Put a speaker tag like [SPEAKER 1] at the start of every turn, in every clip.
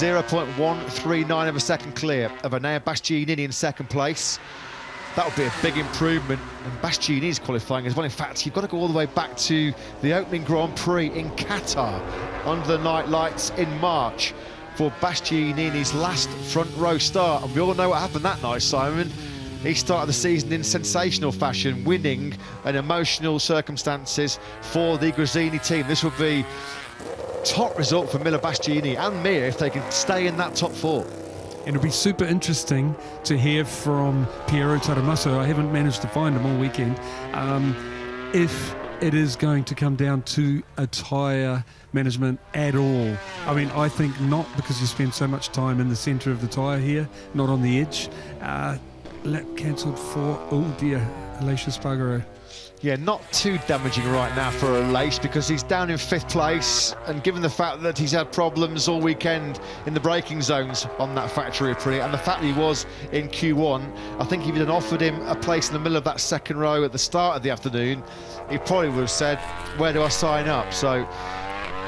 [SPEAKER 1] 0.139 of a second clear of Bastianini in second place. That would be a big improvement, and Bastianini's qualifying as well. In fact, you've got to go all the way back to the opening Grand Prix in Qatar under the night lights in March for Bastianini's last front row start. And we all know what happened that night, Simon. He started the season in sensational fashion, winning in emotional circumstances for the Gresini team. This would be top result for Miller Bastianini and Mir if they can stay in that top four.
[SPEAKER 2] And it'll be super interesting to hear from Piero Taramasso. I haven't managed to find him all weekend. If it is going to come down to a tyre management at all. I mean, I think not, because you spend so much time in the centre of the tyre here, not on the edge. Lap cancelled for, oh dear, Aleix Espargaro.
[SPEAKER 1] Yeah, not too damaging right now for Aleix, because he's down in 5th place, and given the fact that he's had problems all weekend in the braking zones on that factory April, and the fact that he was in Q1, I think if you'd offered him a place in the middle of that second row at the start of the afternoon, he probably would have said, where do I sign up? So,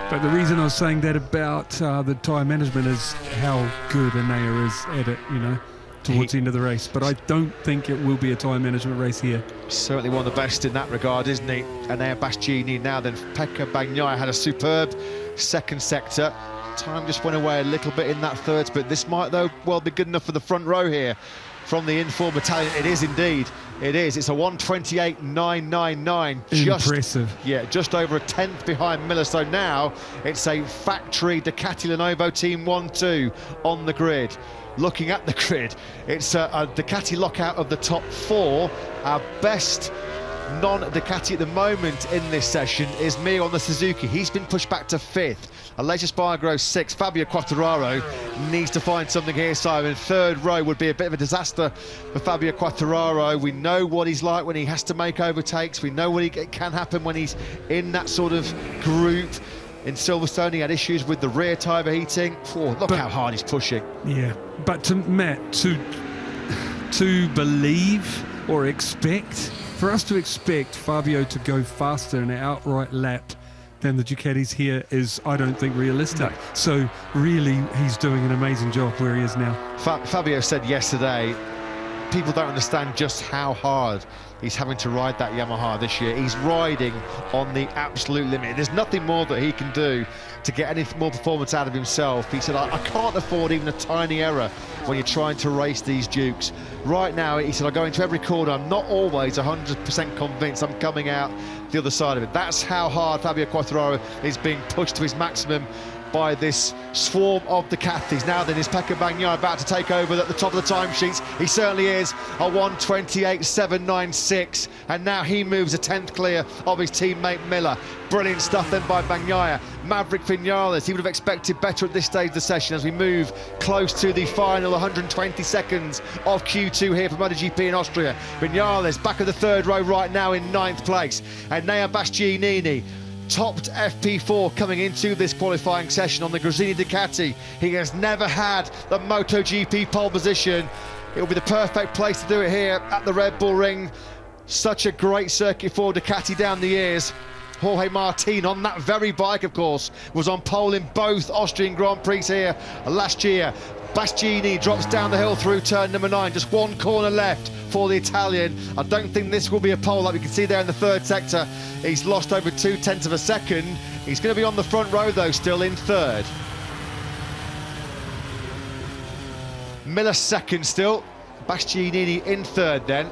[SPEAKER 2] but the reason I was saying that about the tyre management is how good Bagnaia is at it, you know, towards the end of the race. But I don't think it will be a tyre management race here.
[SPEAKER 1] Certainly one of the best in that regard, isn't he? And now Bastianini, now then Pekka Bagnaia had a superb second sector. Time just went away a little bit in that third, but this might though well be good enough for the front row here from the inform Italian. It is indeed. It is. It's a 1:28.999.
[SPEAKER 2] Impressive.
[SPEAKER 1] Yeah, just over a tenth behind Miller. So now it's a factory Ducati Lenovo Team 1-2 on the grid. Looking at the grid, it's a Ducati lockout of the top four. Our best non-Ducati at the moment in this session is Mir on the Suzuki. He's been pushed back to 5th. Aleix Espargaro 6th. Fabio Quartararo needs to find something here, Simon. Third row would be a bit of a disaster for Fabio Quartararo. We know what he's like when he has to make overtakes. We know what it can happen when he's in that sort of group. In Silverstone, he had issues with the rear tyre overheating. Oh, look how hard he's pushing.
[SPEAKER 2] Yeah, but to Matt, to believe or expect, for us to expect Fabio to go faster in an outright lap than the Ducatis here is, I don't think, realistic. No. So really, he's doing an amazing job where he is now.
[SPEAKER 1] Fabio said yesterday, people don't understand just how hard he's having to ride that Yamaha this year. He's riding on the absolute limit. There's nothing more that he can do to get any more performance out of himself. He said, I can't afford even a tiny error when you're trying to race these Dukes. Right now, he said, I go into every corner. I'm not always 100% convinced I'm coming out the other side of it. That's how hard Fabio Quartararo is being pushed to his maximum by this swarm of Ducatis. Now then, is Pekka Bagnaia about to take over at the top of the timesheets? He certainly is. A 1:28.796, and now he moves a 10th clear of his teammate Miller. Brilliant stuff then by Bagnaia. Maverick Vinales, he would have expected better at this stage of the session as we move close to the final 120 seconds of Q2 here for MotoGP in Austria. Vinales back of the third row right now in 9th place, and Nea Bastianini topped FP4 coming into this qualifying session on the Gresini Ducati. He has never had the MotoGP pole position. It will be the perfect place to do it here at the Red Bull Ring. Such a great circuit for Ducati down the years. Jorge Martin on that very bike, of course, was on pole in both Austrian Grand Prix here last year. Bastianini drops down the hill through turn number 9, just one corner left for the Italian. I don't think this will be a pole like we can see there in the third sector. He's lost over 0.2 of a second. He's going to be on the front row though, still in third. Miller second still. Bastianini in third then.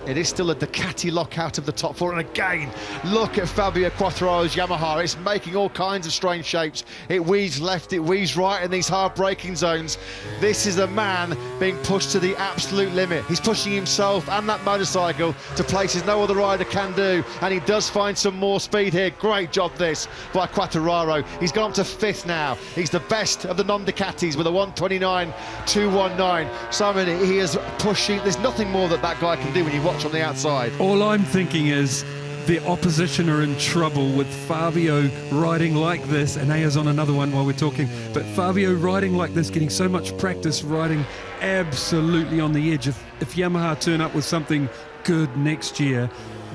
[SPEAKER 1] It is still a Ducati lockout of the top four, and again, look at Fabio Quartararo's Yamaha. It's making all kinds of strange shapes. It weaves left, it weaves right in these hard braking zones. This is a man being pushed to the absolute limit. He's pushing himself and that motorcycle to places no other rider can do, and he does find some more speed here. Great job this by Quartararo. He's gone up to 5th now. He's the best of the non-Ducatis with a 1:29.219. Simon, he is pushing. There's nothing more that guy can do when you watch on the outside.
[SPEAKER 2] All I'm thinking is the opposition are in trouble with Fabio riding like this, and Aya's on another one while we're talking, but Fabio riding like this, getting so much practice riding absolutely on the edge. If Yamaha turn up with something good next year,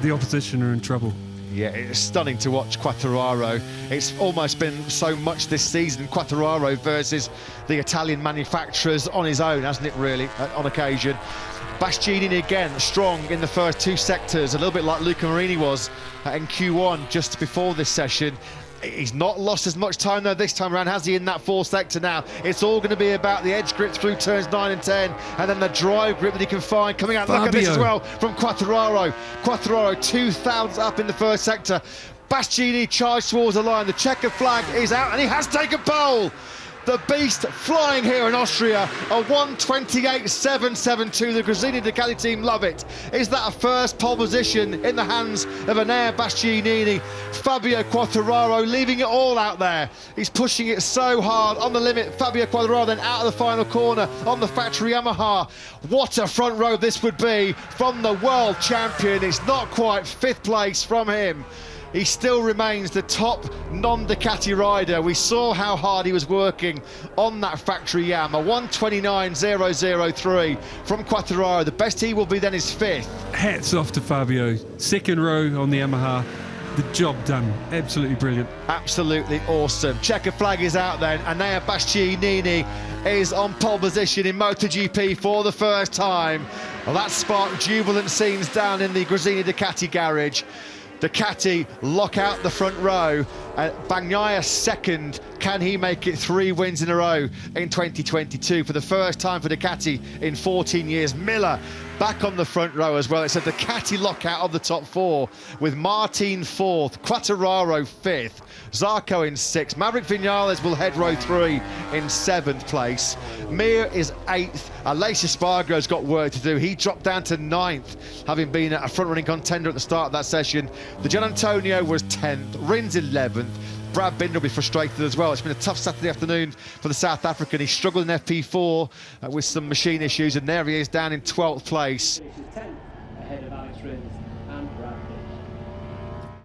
[SPEAKER 2] the opposition are in trouble.
[SPEAKER 1] Yeah, it's stunning to watch Quartararo. It's almost been so much this season, Quartararo versus the Italian manufacturers on his own, hasn't it, really, on occasion. Bastianini again, strong in the first two sectors, a little bit like Luca Marini was in Q1 just before this session. He's not lost as much time though this time around, has he, in that fourth sector now? It's all going to be about the edge grip through turns 9 and 10, and then the drive grip that he can find coming out. Look at this as well from Quartararo. Quartararo 2,000 up in the first sector. Bastianini charged towards the line. The checkered flag is out, and he has taken pole. The beast flying here in Austria, a 1:28.772. The Gresini Ducati team love it. Is that a first pole position in the hands of Enea Bastianini? Fabio Quartararo leaving it all out there. He's pushing it so hard on the limit. Fabio Quartararo then out of the final corner on the factory Yamaha. What a front row this would be from the world champion. It's not quite fifth place from him. He still remains the top non-Ducati rider. We saw how hard he was working on that factory Yam. A 1:29.003 from Quartararo. The best he will be then is fifth.
[SPEAKER 2] Hats off to Fabio. Second row on the Yamaha. The job done. Absolutely brilliant.
[SPEAKER 1] Absolutely awesome. Checker flag is out then. Enea Bastianini is on pole position in MotoGP for the first time. Well, that sparked jubilant scenes down in the Gresini Ducati garage. Ducati lock out the front row. Bagnaia second. Can he make it 3 wins in a row in 2022 for the first time for Ducati in 14 years? Miller back on the front row as well. It's a Ducati lockout of the top 4 with Martin 4th, Quartararo 5th, Zarco in 6th. Maverick Vinales will head row 3 in 7th place. Mir is 8th. Aleix Espargaro's got work to do. He dropped down to 9th, having been a front-running contender at the start of that session. The Gian Antonio was 10th, Rins 11th. Brad Binder will be frustrated as well. It's been a tough Saturday afternoon for the South African. He struggled in FP4 with some machine issues, and there he is down in 12th place.
[SPEAKER 3] Ahead of Alex Rins and Brad Binder.